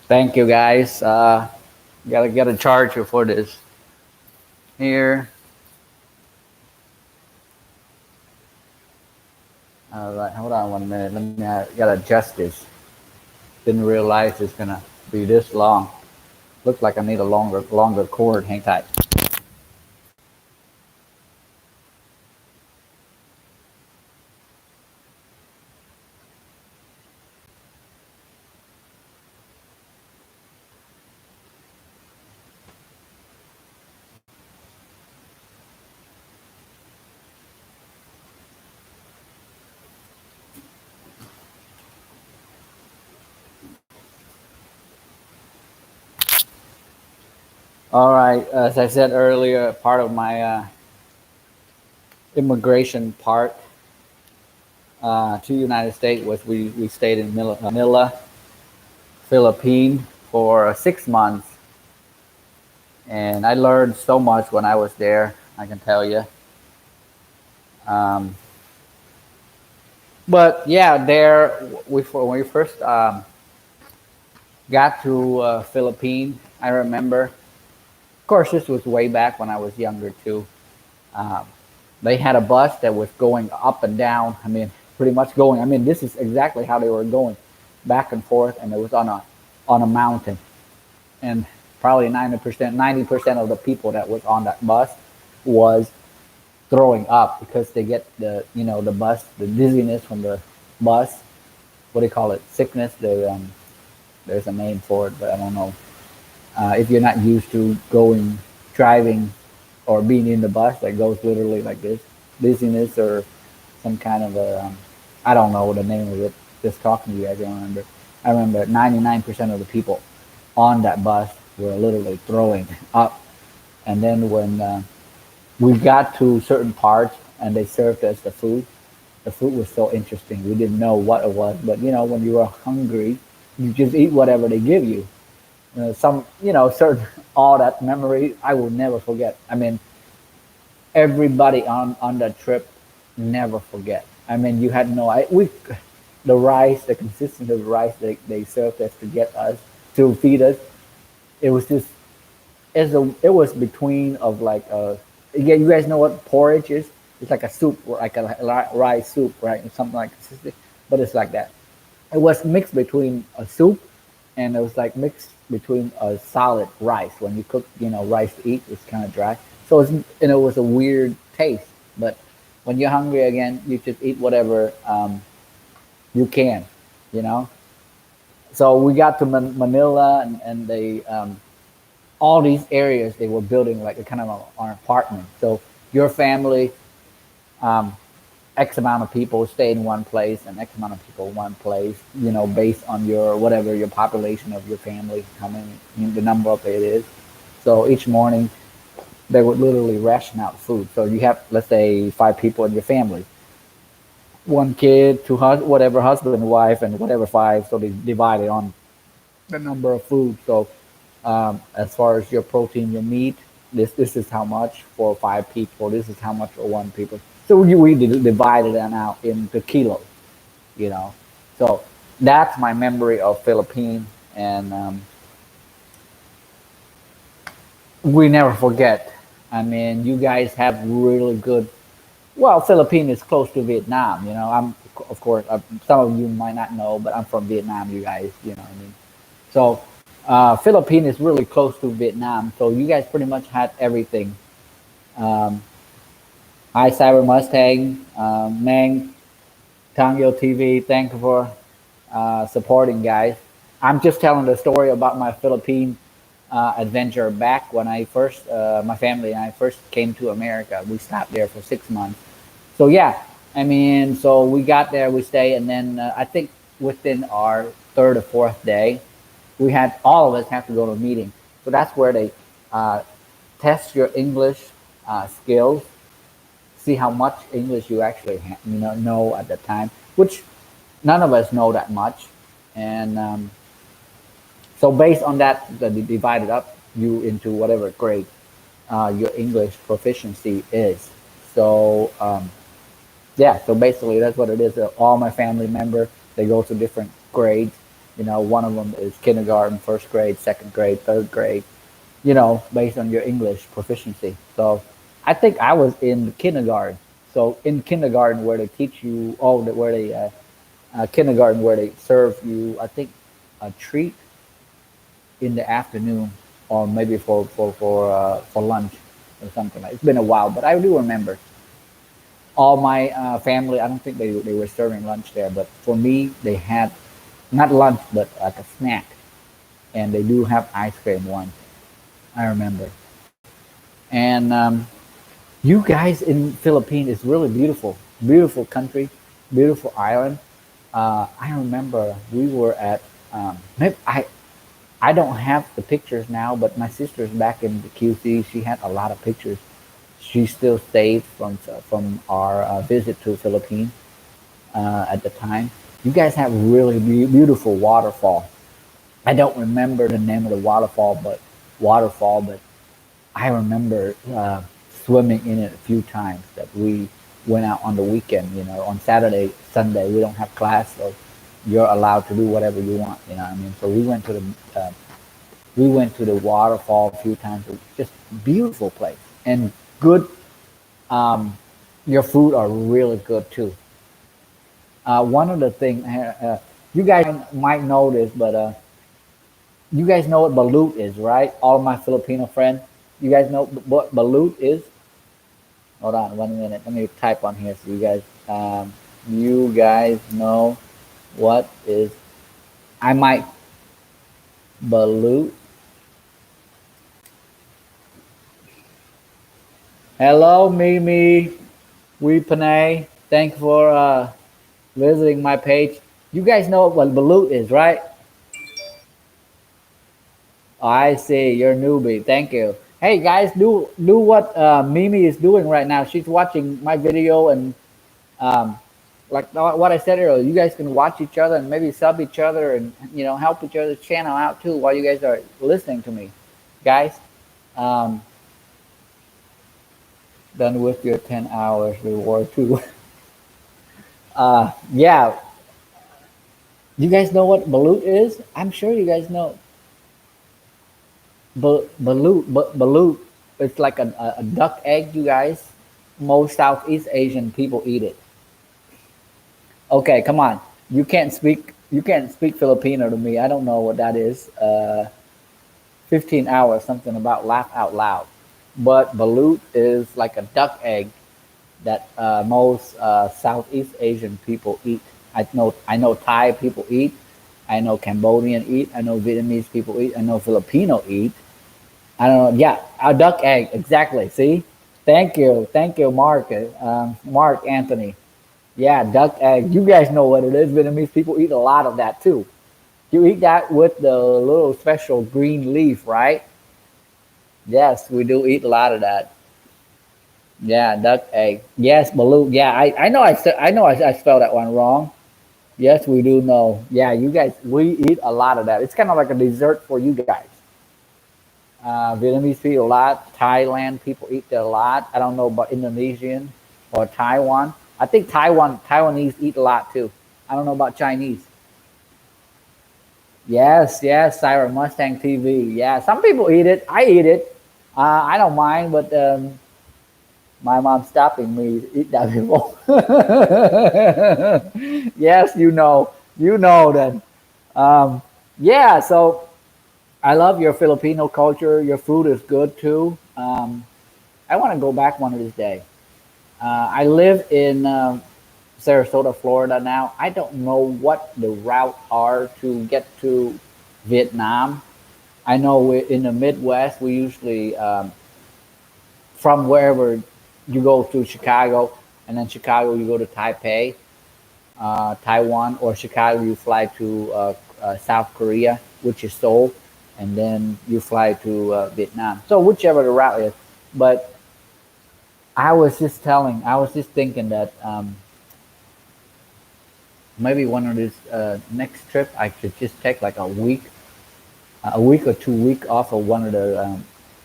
Thank you guys. Gotta get a charger for this. Here. All right, hold on 1 minute. Let me gotta adjust this. Didn't realize it's gonna be this long. Looks like I need a longer cord. Hang tight. All right, as I said earlier, part of my immigration part to the United States was we stayed in Manila, Philippines for 6 months, and I learned so much when I was there. I can tell you. Um, but yeah, there when we first got to Philippines, I remember. Of course, this was way back when I was younger too. Um, they had a bus that was going up and down. I mean, pretty much going. I mean, this is exactly how they were going, back and forth, and it was on a mountain. And probably 90% of the people that was on that bus was throwing up because they get the bus, the dizziness from the bus. What do you call it? Sickness. There's a name for it, but I don't know. If you're not used to driving, or being in the bus that goes literally like this, dizziness or some kind of a, I don't know the name of it. Just talking to you, I don't remember. I remember 99% of the people on that bus were literally throwing up. And then when we got to certain parts and they served us the food was so interesting. We didn't know what it was, but when you are hungry, you just eat whatever they give you. Certain all that memory I will never forget. I mean, everybody on that trip never forget. I mean, you had no we the rice, the consistency of the rice they served us to get us to feed us. It was just it was between of like yeah, you guys know what porridge is? It's like a soup, like a rice soup, right? Something like this, but it's like that. It was mixed between a soup and it was like mixed between a solid rice. When you cook, rice to eat, it's kind of dry. So it was a weird taste. But when you're hungry again, you just eat whatever you can, you know. So we got to Manila, and they all these areas they were building like a kind of an apartment. So your family, um, X amount of people stay in one place and X amount of people in one place, based on your whatever your population of your family, how many, the number of it is. So each morning they would literally ration out food. So you have, let's say, 5 people in your family, one kid, two whatever, husband, wife, and whatever five. So they divide it on the number of food. So as far as your protein, your meat, this is how much for 5 people. This is how much for one people. So we divided it out into kilos, you know. So that's my memory of Philippines, and we never forget. I mean, you guys have really good. Well, Philippines is close to Vietnam. I'm of course some of you might not know, but I'm from Vietnam. You guys, what I mean. So Philippines is really close to Vietnam. So you guys pretty much had everything. Um, Hi, Cyber Mustang, Mang, Tangyo TV. Thank you for supporting, guys. I'm just telling the story about my Philippine adventure back when my family and I first came to America. We stopped there for 6 months. So yeah, I mean, so we got there, we stayed, and then I think within our third or fourth day, we had all of us have to go to a meeting. So that's where they uh, test your English skills, see how much English you actually know at the time, which none of us know that much, and so based on that, they divided up you into whatever grade your English proficiency is. So yeah, so basically that's what it is. All my family members they go to different grades. One of them is kindergarten, first grade, second grade, third grade. Based on your English proficiency. So I think I was in kindergarten. So in kindergarten, where they teach you, where they kindergarten where they serve you, I think a treat in the afternoon, or maybe for lunch or something like. It's been a while, but I do remember. All my family, I don't think they were serving lunch there, but for me, they had not lunch, but like a snack, and they do have ice cream one. I remember. And you guys in Philippines is really beautiful, beautiful country, beautiful island. I remember we were at maybe I don't have the pictures now, but my sister's back in the QC. She had a lot of pictures. She still saved from our visit to Philippines at the time. You guys have really beautiful waterfall. I don't remember the name of the waterfall, but I remember swimming in it a few times. That we went out on the weekend. On Saturday, Sunday, we don't have class, so you're allowed to do whatever you want. You know what I mean? So we went to the waterfall a few times. It was just beautiful place and good. Um, your food are really good too. One of the things you guys might know this, but you guys know what balut is, right? All of my Filipino friends, you guys know what balut is? Hold on 1 minute. Let me type on here so you guys. you guys know what is? I might balut. Hello, Mimi. We Panay. Thanks for visiting my page. You guys know what balut is, right? Oh, I see. You're a newbie. Thank you. Hey guys, do what Mimi is doing right now. She's watching my video and um, like what I said earlier. You guys can watch each other and maybe sub each other and help each other's channel out too while you guys are listening to me, guys. Um, done with your 10 hours reward too. Yeah, you guys know what balut is? I'm sure you guys know balut. It's like a duck egg, you guys. Most Southeast Asian people eat it. Okay, come on. You can't speak Filipino to me. I don't know what that is. 15 hours, something about laugh out loud. But balut is like a duck egg that most Southeast Asian people eat. I know Thai people eat. I know Cambodian eat. I know Vietnamese people eat. I know Filipino eat. I don't know. Yeah, a duck egg. Exactly. See? Thank you, Mark. Mark Anthony. Yeah, duck egg. You guys know what it is. Vietnamese people eat a lot of that too. You eat that with the little special green leaf, right? Yes, we do eat a lot of that. Yeah, duck egg. Yes, balut. Yeah, I know. I spelled that one wrong. Yes, we do know. Yeah, you guys, we eat a lot of that. It's kind of like a dessert for you guys. Vietnamese people a lot. Thailand people eat that a lot. I don't know about Indonesian or Taiwan. I think Taiwanese eat a lot too. I don't know about Chinese. Yes, yes, Siren Mustang TV. Yeah, some people eat it. I eat it. I don't mind, but my mom's stopping me to eat that before. Yes, you know that. Um, yeah, so I love your Filipino culture. Your food is good too. I want to go back one of these days. I live in Sarasota, Florida now. I don't know what the route are to get to Vietnam. I know in the Midwest we usually from wherever you go to Chicago, and then Chicago you go to Taipei, Taiwan, or Chicago you fly to South Korea, which is Seoul, and then you fly to Vietnam. So whichever the route is, but I was just thinking that maybe one of this next trip I could just take like a week or 2 week off of one of the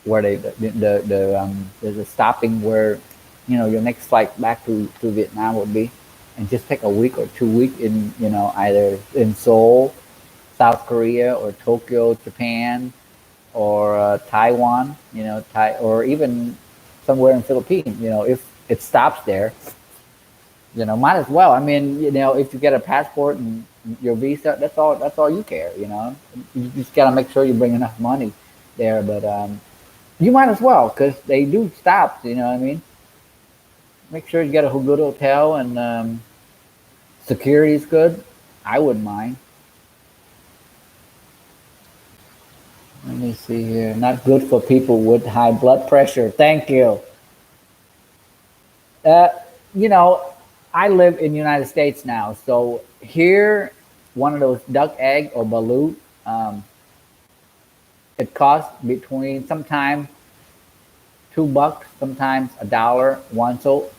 where there's a stopping where your next flight back to Vietnam would be, and just take a week or 2 week in either in Seoul, South Korea, or Tokyo, Japan, or Taiwan, or even somewhere in Philippines. If it stops there, might as well. I mean, if you get a passport and your visa, that's all. That's all you care. You just gotta make sure you bring enough money there. But you might as well because they do stops. You know what I mean? Make sure you get a good hotel and security is good. I wouldn't mind. Let me see here. Not good for people with high blood pressure. Thank you. Uh, you know, I live in the United States now, so here, one of those duck egg or balut, um, it costs between sometimes $2, sometimes a dollar one. So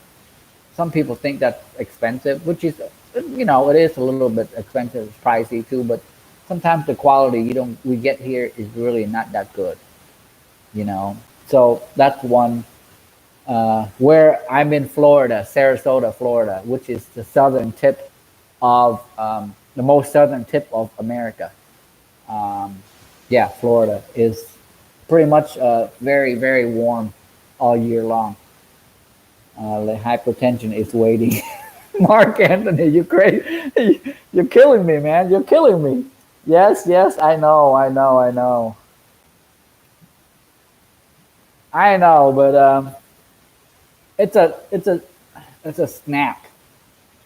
some people think that's expensive, which is, it is a little bit expensive, it's pricey too. But sometimes the quality we get here is really not that good, you know. So that's one. Where I'm in Florida, Sarasota, Florida, which is the southern tip of the most southern tip of America. Um, yeah, Florida is pretty much very, very warm all year long. The hypertension is waiting. Mark Anthony, you crazy? You're killing me, man. You're killing me. Yes, yes, I know, I know, I know, I know. But it's a snack.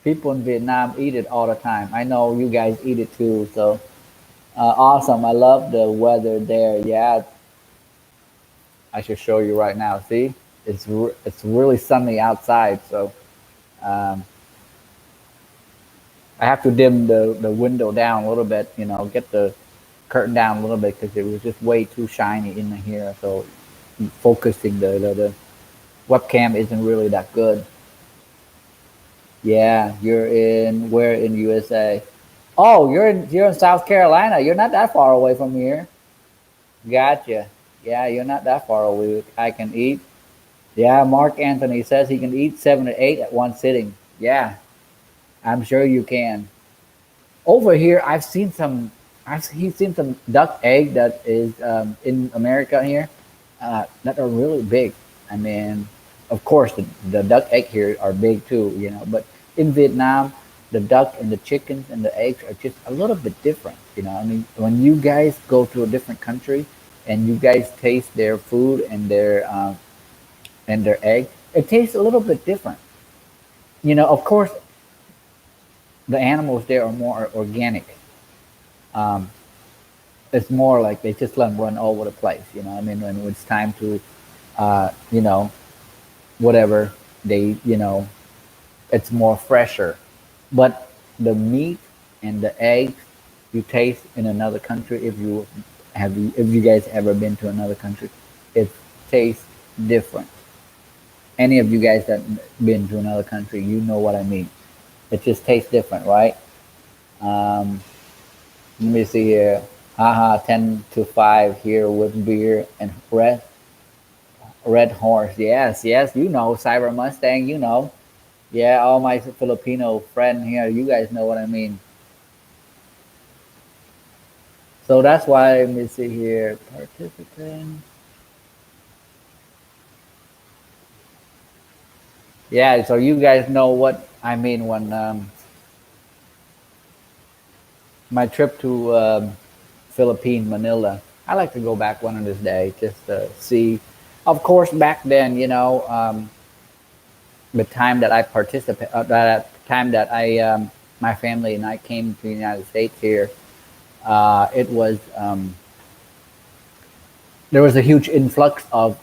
People in Vietnam eat it all the time. I know you guys eat it too. So awesome. I love the weather there. Yeah, I should show you right now. See, it's really sunny outside. So um, I have to dim the window down a little bit. Get the curtain down a little bit because it was just way too shiny in here. So focusing the webcam isn't really that good. Yeah, you're in where in USA? Oh, you're in South Carolina. You're not that far away from here. Gotcha. Yeah, you're not that far away. I can eat. Yeah, Mark Anthony says he can eat 7 to 8 at one sitting. Yeah, I'm sure you can. Over here, he's seen some duck egg that is in America here that are really big. I mean, of course, the duck egg here are big too, but in Vietnam, the duck and the chickens and the eggs are just a little bit different. I mean, when you guys go to a different country and you guys taste their food and their egg, it tastes a little bit different. Of course, the animals there are more organic. Um, it's more like they just let them run all over the place. I mean, when it's time to, uh, you know, whatever they, it's more fresher. But the meat and the eggs you taste in another country, if you guys ever been to another country, it tastes different. Any of you guys that been to another country, you know what I mean. It just tastes different, right? Um, Let me see here. Haha, 10 to 5 here with beer and red horse. Yes, yes, Cyber Mustang, Yeah, all my Filipino friend here, you guys know what I mean. So that's why, let me see here. Participant. Yeah, so you guys know what I mean when my trip to Philippine Manila. I like to go back one of these days just to see. Of course, back then, the time that I participate, that time that my family and I came to the United States here, it was there was a huge influx of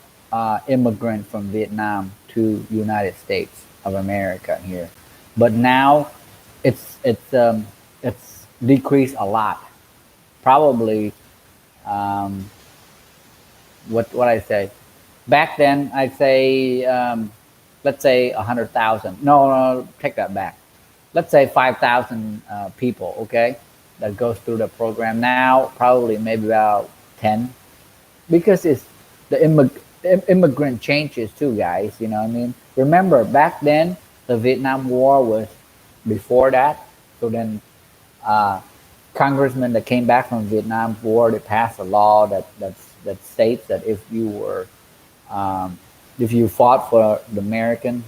immigrants from Vietnam to United States of America here, but now it's decreased a lot. Probably um, what I say. Back then, I'd say let's say 100,000. No, take that back. Let's say 5,000 people. Okay, that goes through the program now. Probably maybe about 10, because it's the immigrant changes too, guys. What I mean, remember back then the Vietnam War was before that. So then uh, congressmen that came back from Vietnam War, they passed a law that states that um, if you fought for the American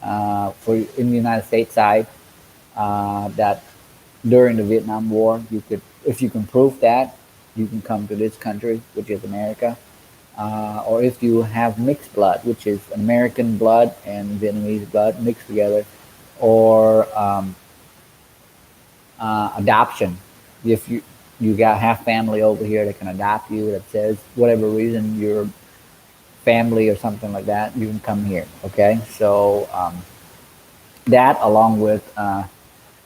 for in the United States side, that during the Vietnam War, you could, if you can prove that, you can come to this country, which is America. Or if you have mixed blood, which is American blood and Vietnamese blood mixed together, or adoption. If you got half family over here that can adopt you, that says whatever reason you're family or something like that, you can come here. Okay, so that along with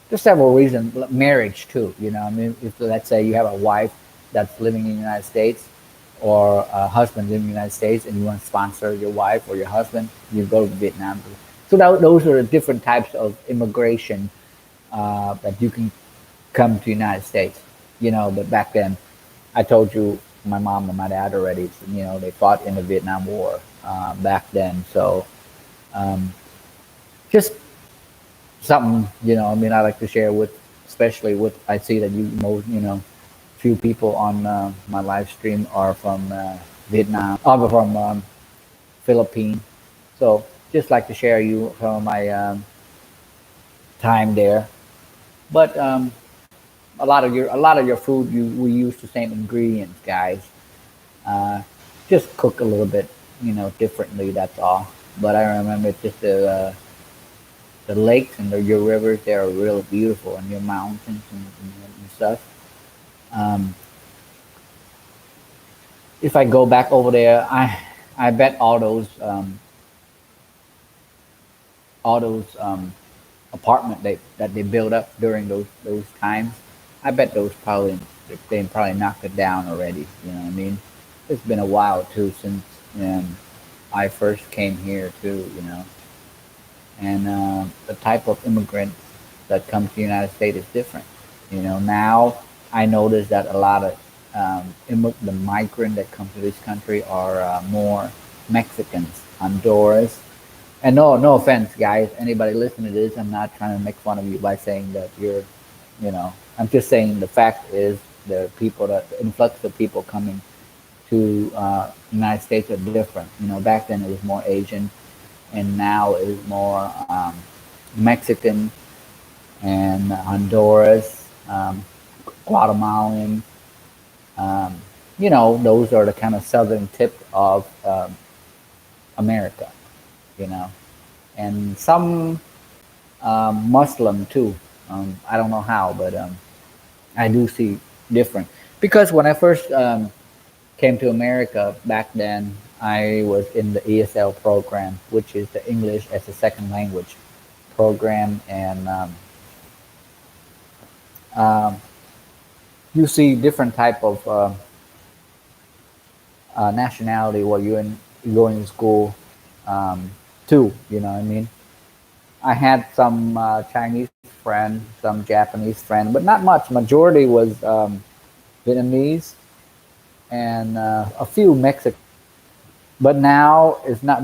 there's several reasons. Marriage too. I mean, if let's say you have a wife that's living in the United States, or a husband in the United States, and you want to sponsor your wife or your husband, you go to Vietnam. So those are the different types of immigration that you can come to the United States. But back then, I told you my mom and my dad already. They fought in the Vietnam War back then. So just something, I mean, I like to share with, especially with, I see that few people on my live stream are from Vietnam, from Philippines. So just like to share you some of my time there. But a lot of your food, we use the same ingredients, guys. Uh, just cook a little bit, differently. That's all. But I remember just the lakes and your rivers, they are really beautiful, and your mountains and stuff. Um, if I go back over there, I bet all those apartment that they built up during those times, I bet those probably they probably knocked it down already. You know what I mean? It's been a while too since I first came here too. You know, and the type of immigrant that comes to the United States is different. You know, now I notice that a lot of the migrant that come to this country are more Mexicans, Honduras, and no offense, guys. Anybody listening to this, I'm not trying to make fun of you by saying that you're, you know, I'm just saying the fact is the influx of people coming to United States are different. You know, back then it was more Asian, and now it is more Mexican and Honduras, Guatemalan. Um, you know, those are the kind of southern tip of America. You know, and some Muslim too. I don't know how, but I do see different because when I first came to America back then, I was in the ESL program, which is the English as a second language program, and um, you see different type of nationality while you're going to school too. You know what I mean? I had some Chinese friend, some Japanese friend, but not much. Majority was Vietnamese and a few Mexicans. But now it's not